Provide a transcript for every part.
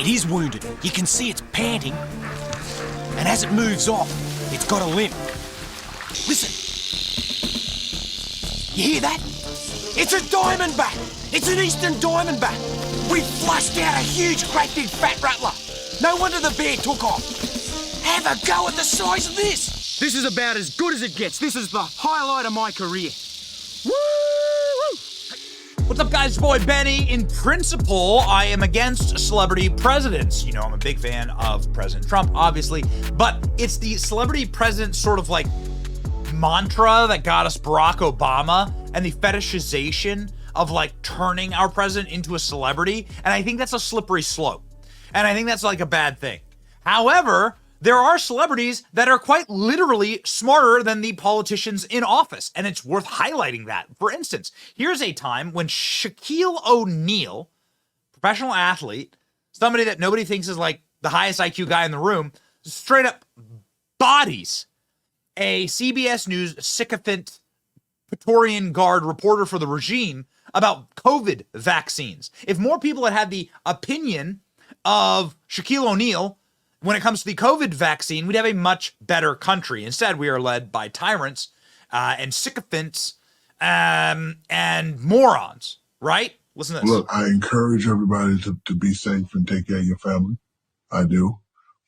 It is wounded. You can see it's panting. And as it moves off, it's got a limp. Listen. You hear that? It's a diamondback. It's an eastern diamondback. We flushed out a huge, great big fat rattler. No wonder the bear took off. Have a go at the size of this. This is about as good as it gets. This is the highlight of my career. Woo! What's up, guys? It's your boy Benny. In principle, I am against celebrity presidents. You know, I'm a big fan of President Trump, obviously, but it's the celebrity president sort of like mantra that got us Barack Obama and the fetishization of like turning our president into a celebrity. And I think that's a slippery slope. And I think that's like a bad thing. However, there are celebrities that are quite literally smarter than the politicians in office, and it's worth highlighting that. For instance, here's a time when Shaquille O'Neal, professional athlete, somebody that nobody thinks is like the highest IQ guy in the room, straight up bodies a CBS News sycophant Praetorian Guard reporter for the regime about COVID vaccines. If more people had had the opinion of Shaquille O'Neal when it comes to the COVID vaccine, we'd have a much better country. Instead, we are led by tyrants and sycophants and morons, right? Listen to this. Look, I encourage everybody to be safe and take care of your family. I do.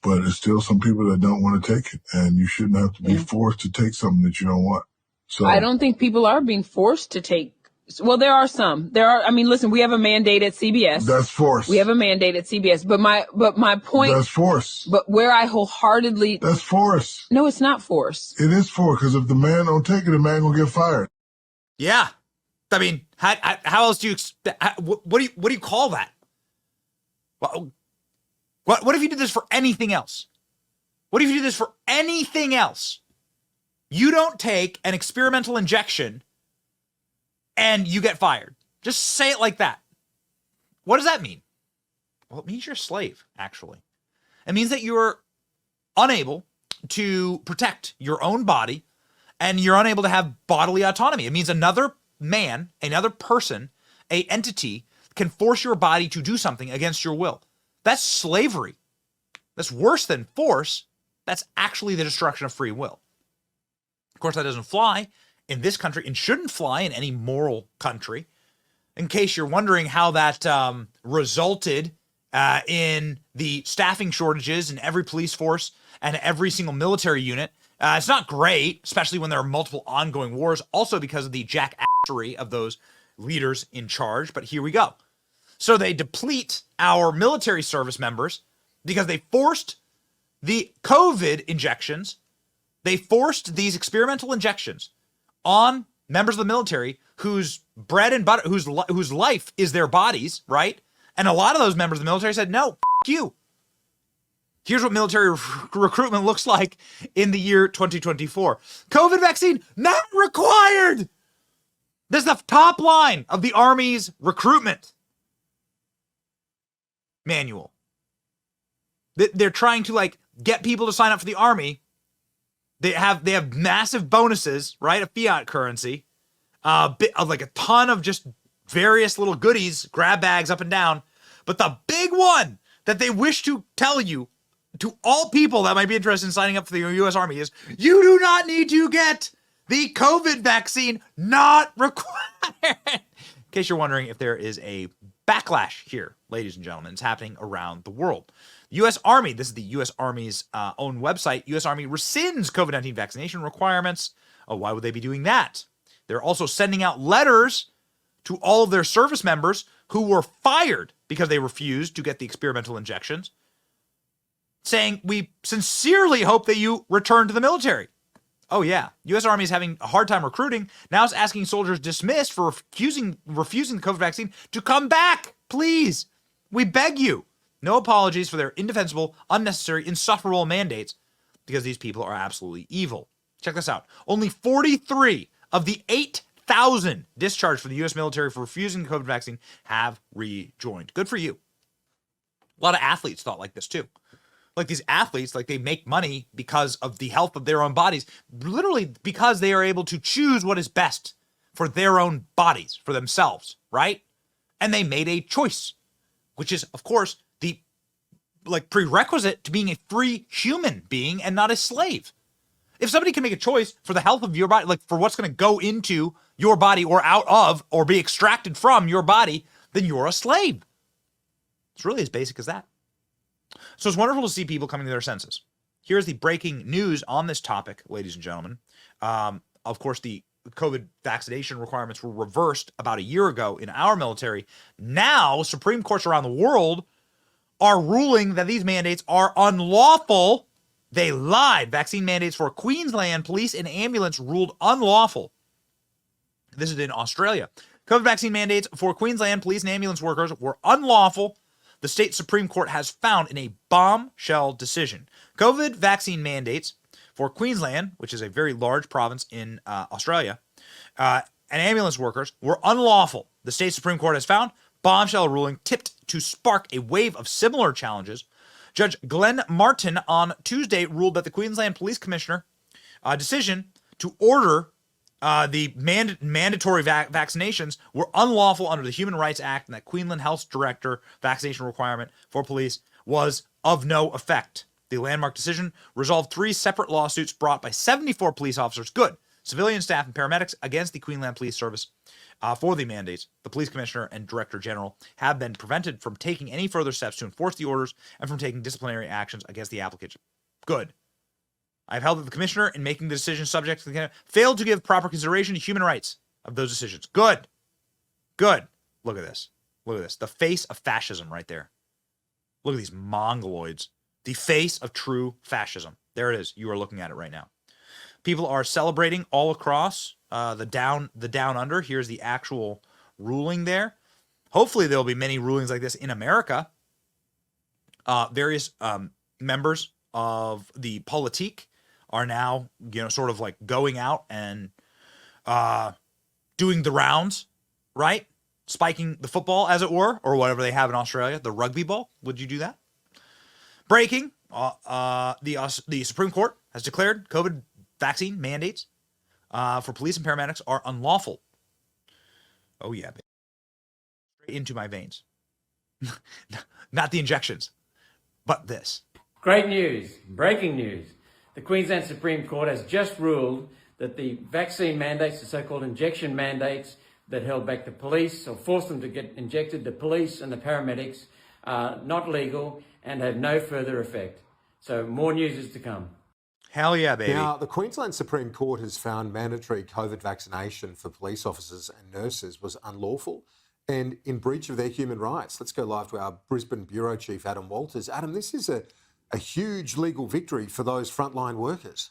But there's still some people that don't want to take it, and you shouldn't have to be forced to take something that you don't want. So I don't think people are being forced to take. Well, there are some. I mean, listen, we have a mandate at CBS. That's force. We have a mandate at CBS. But my point. That's force. But where I wholeheartedly. That's force. No, it's not force. It is force, because if the man don't take it, the man gonna get fired. Yeah. I mean, how else do you what do you call that? What if you did this for anything else? What if you did this for anything else? You don't take an experimental injection and you get fired. Just say it like that. What does that mean? Well, it means you're a slave, actually. It means that you're unable to protect your own body and you're unable to have bodily autonomy. It means another man, another person, an entity can force your body to do something against your will. That's slavery. That's worse than force. That's actually the destruction of free will. Of course, that doesn't fly in this country and shouldn't fly in any moral country. In case you're wondering how that resulted in the staffing shortages in every police force and every single military unit, it's not great, especially when there are multiple ongoing wars, also because of the jackassery of those leaders in charge. But here we go. So they deplete our military service members because they forced the COVID injections. They forced these experimental injections on members of the military whose bread and butter, whose life is their bodies, right? And a lot of those members of the military said, no, f you. Here's what military recruitment looks like in the year 2024. COVID vaccine not required. This is the top line of the Army's recruitment manual. They're trying to like get people to sign up for the Army. They have massive bonuses, right? A fiat currency, like a ton of just various little goodies, grab bags up and down. But the big one that they wish to tell you to all people that might be interested in signing up for the U.S. Army is you do not need to get the COVID vaccine, not required. In case you're wondering if there is a backlash here, ladies and gentlemen, it's happening around the world. The U.S. Army, this is the U.S. Army's own website, U.S. Army rescinds COVID-19 vaccination requirements. Oh, why would they be doing that? They're also sending out letters to all of their service members who were fired because they refused to get the experimental injections, saying, we sincerely hope that you return to the military. Oh, yeah. U.S. Army is having a hard time recruiting. Now it's asking soldiers dismissed for refusing the COVID vaccine to come back. Please. We beg you. No apologies for their indefensible, unnecessary, insufferable mandates because these people are absolutely evil. Check this out. Only 43 of the 8,000 discharged from the U.S. military for refusing the COVID vaccine have rejoined. Good for you. A lot of athletes thought like this too. Like these athletes, like they make money because of the health of their own bodies, literally because they are able to choose what is best for their own bodies, for themselves, right? And they made a choice, which is, of course, the prerequisite to being a free human being and not a slave. If somebody can make a choice for the health of your body, like for what's going to go into your body or out of or be extracted from your body, then you're a slave. It's really as basic as that. So it's wonderful to see people coming to their senses. Here's the breaking news on this topic, ladies and gentlemen. Of course, the COVID vaccination requirements were reversed about a year ago in our military. Now, Supreme Courts around the world are ruling that these mandates are unlawful. They lied. Vaccine mandates for Queensland police and ambulance ruled unlawful. This is in Australia. COVID vaccine mandates for Queensland police and ambulance workers were unlawful. The state Supreme Court has found in a bombshell decision. COVID vaccine mandates for Queensland, which is a very large province in Australia, and ambulance workers were unlawful. The state Supreme Court has found bombshell ruling tipped to spark a wave of similar challenges. Judge Glenn Martin on Tuesday ruled that the Queensland Police Commissioner decision to order the mandatory vaccinations were unlawful under the Human Rights Act, and that Queensland Health Director vaccination requirement for police was of no effect. The landmark decision resolved 3 separate lawsuits brought by 74 police officers, civilian staff and paramedics against the Queensland Police Service for the mandates. The police commissioner and director general have been prevented from taking any further steps to enforce the orders and from taking disciplinary actions against the applicant. Good. I've held that the commissioner, in making the decision subject to the failed to give proper consideration to human rights of those decisions. Good. Good. Look at this. Look at this. The face of fascism right there. Look at these mongoloids. The face of true fascism. There it is. You are looking at it right now. People are celebrating all across the down under. Here's the actual ruling there. Hopefully there will be many rulings like this in America. Various members of the politique are now, sort of like going out and doing the rounds, right? Spiking the football, as it were, or whatever they have in Australia, the rugby ball. Would you do that? Breaking, the Supreme Court has declared COVID vaccine mandates for police and paramedics are unlawful. Oh, yeah. Straight into my veins. Not the injections, but this. Great news, breaking news. The Queensland Supreme Court has just ruled that the vaccine mandates, the so-called injection mandates that held back the police or forced them to get injected, the police and the paramedics, are not legal and have no further effect. So more news is to come. Hell yeah, baby. Now, the Queensland Supreme Court has found mandatory COVID vaccination for police officers and nurses was unlawful and in breach of their human rights. Let's go live to our Brisbane Bureau Chief, Adam Walters. Adam, this is a huge legal victory for those frontline workers.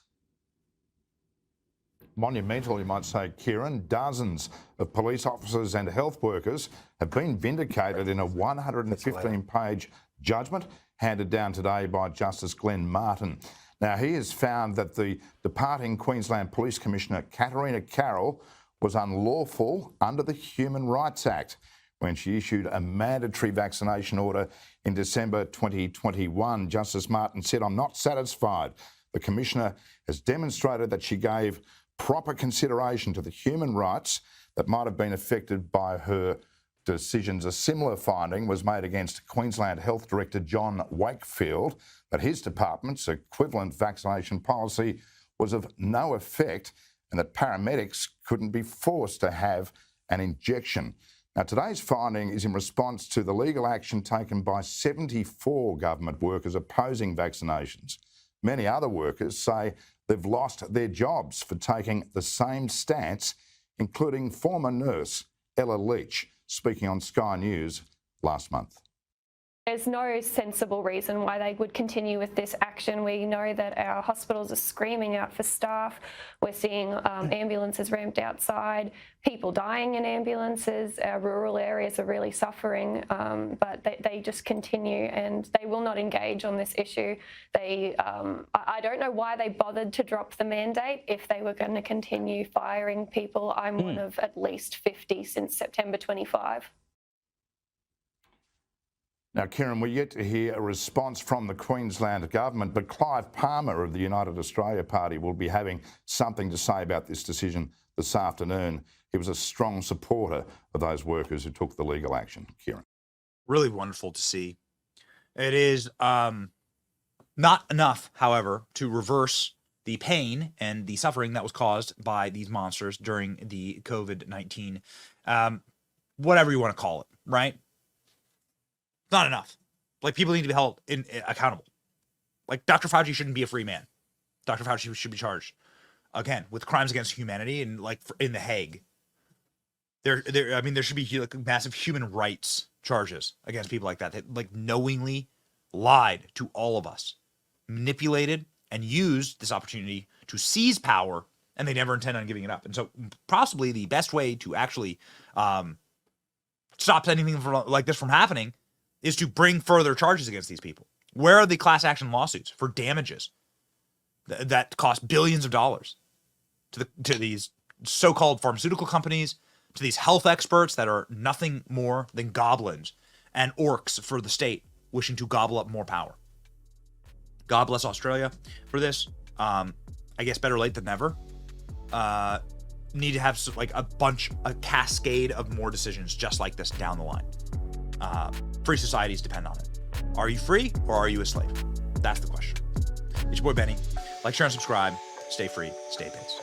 Monumental, you might say, Kieran. Dozens of police officers and health workers have been vindicated in a 115-page judgment handed down today by Justice Glenn Martin. Now, he has found that the departing Queensland Police Commissioner, Katarina Carroll, was unlawful under the Human Rights Act when she issued a mandatory vaccination order in December 2021. Justice Martin said, "I'm not satisfied. The Commissioner has demonstrated that she gave proper consideration to the human rights that might have been affected by her decisions." A similar finding was made against Queensland Health Director John Wakefield, that his department's equivalent vaccination policy was of no effect and that paramedics couldn't be forced to have an injection. Now, today's finding is in response to the legal action taken by 74 government workers opposing vaccinations. Many other workers say they've lost their jobs for taking the same stance, including former nurse Ella Leach, speaking on Sky News last month. There's no sensible reason why they would continue with this action. We know that our hospitals are screaming out for staff. We're seeing ambulances ramped outside, people dying in ambulances. Our rural areas are really suffering, but they just continue and they will not engage on this issue. I don't know why they bothered to drop the mandate if they were going to continue firing people. I'm one of at least 50 since September 25. Now, Kieran, we're yet to hear a response from the Queensland government, but Clive Palmer of the United Australia Party will be having something to say about this decision this afternoon. He was a strong supporter of those workers who took the legal action. Kieran. Really wonderful to see It is not enough, however, to reverse the pain and the suffering that was caused by these monsters during the COVID-19, whatever you want to call it, right? Not enough. Like, people need to be held accountable. Like, Dr. Fauci shouldn't be a free man. Dr. Fauci should be charged, again, with crimes against humanity and, like, in The Hague. There should be, like, massive human rights charges against people like that like, knowingly lied to all of us, manipulated, and used this opportunity to seize power, and they never intend on giving it up. And so possibly the best way to actually stop anything like this from happening is to bring further charges against these people. Where are the class action lawsuits for damages that cost billions of dollars to these so-called pharmaceutical companies, to these health experts that are nothing more than goblins and orcs for the state wishing to gobble up more power? God bless Australia for this. I guess better late than never. Need to have like a cascade of more decisions just like this down the line. Free societies depend on it. Are you free or are you a slave? That's the question. It's your boy Benny. Like, share, and subscribe. Stay free, stay biz.